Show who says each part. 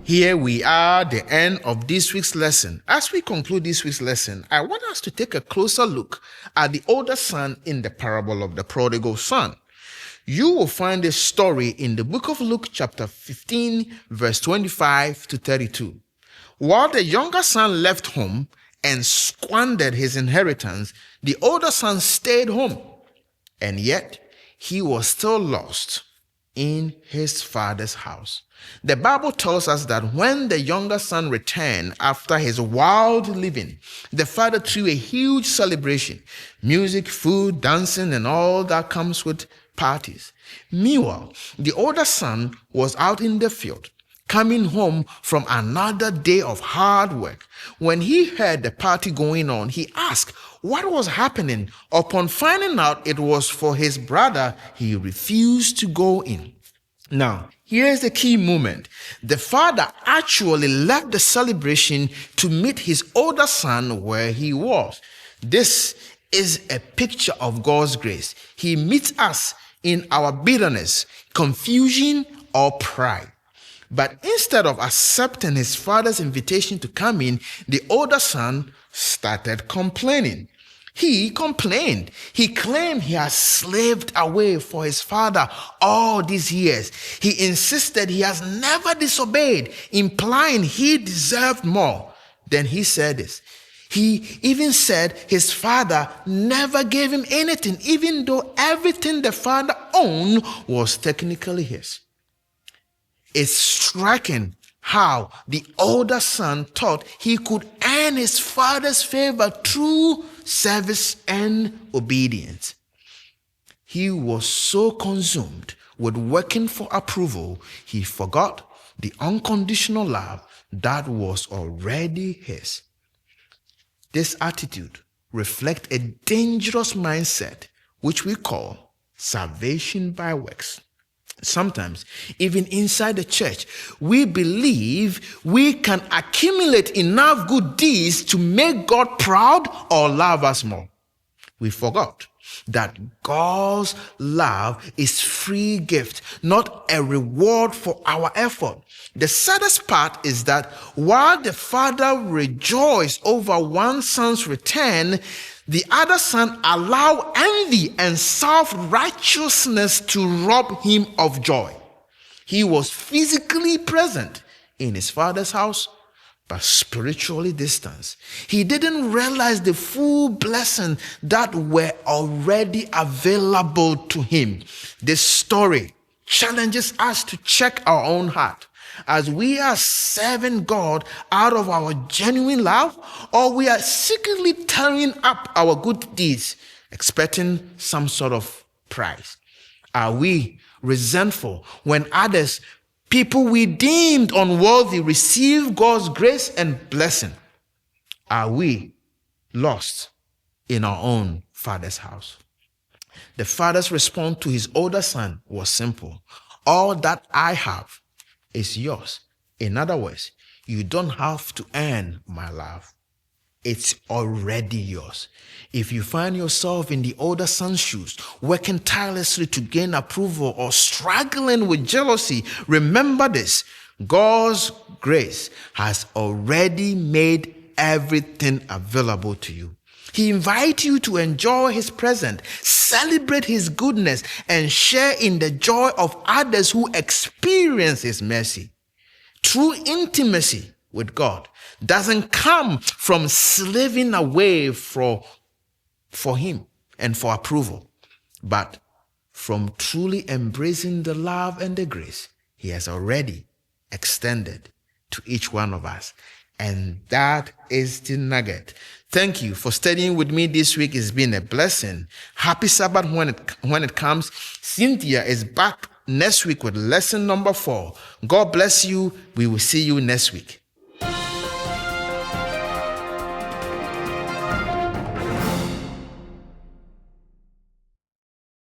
Speaker 1: Here we are, the end of this week's lesson. As we conclude this week's lesson, I want us to take a closer look at the older son in the parable of the prodigal son. You will find this story in the book of Luke chapter 15, verse 25 to 32. While the younger son left home and squandered his inheritance, the older son stayed home, and yet he was still lost in his father's house. The Bible tells us that when the younger son returned after his wild living, the father threw a huge celebration: music, food, dancing, and all that comes with parties. Meanwhile, the older son was out in the field, coming home from another day of hard work. When he heard the party going on, he asked what was happening. Upon finding out it was for his brother, he refused to go in. Now, here's the key moment. The father actually left the celebration to meet his older son where he was. This is a picture of God's grace. He meets us in our bitterness, confusion, or pride. But instead of accepting his father's invitation to come in, the older son started complaining. He complained. He claimed he had slaved away for his father all these years. He insisted he has never disobeyed, implying he deserved more. Then he said this. He even said his father never gave him anything, even though everything the father owned was technically his. It's striking how the older son thought he could earn his father's favor through service and obedience. He was so consumed with working for approval, he forgot the unconditional love that was already his. This attitude reflects a dangerous mindset, which we call salvation by works. Sometimes, even inside the church, we believe we can accumulate enough good deeds to make God proud or love us more. We forgot that God's love is free gift, not a reward for our effort. The saddest part is that while the father rejoiced over one son's return, the other son allowed envy and self-righteousness to rob him of joy. He was physically present in his father's house, but spiritually distant. He didn't realize the full blessing that were already available to him. This story challenges us to check our own heart. As we are serving God out of our genuine love, or we are secretly tearing up our good deeds, expecting some sort of prize. Are we resentful when others, people we deemed unworthy, receive God's grace and blessing? Are we lost in our own father's house? The father's response to his older son was simple. All that I have is yours. In other words, you don't have to earn my love. It's already yours. If you find yourself in the older son's shoes, working tirelessly to gain approval or struggling with jealousy, remember this: God's grace has already made everything available to you. He invites you to enjoy his presence, celebrate his goodness, and share in the joy of others who experience his mercy. True intimacy with God doesn't come from slaving away for him and for approval, but from truly embracing the love and the grace he has already extended to each one of us. And that is the nugget. Thank you for studying with me this week. It's been a blessing. Happy Sabbath when it comes. Cynthia is back next week with lesson number 4. God bless you. We will see you next week.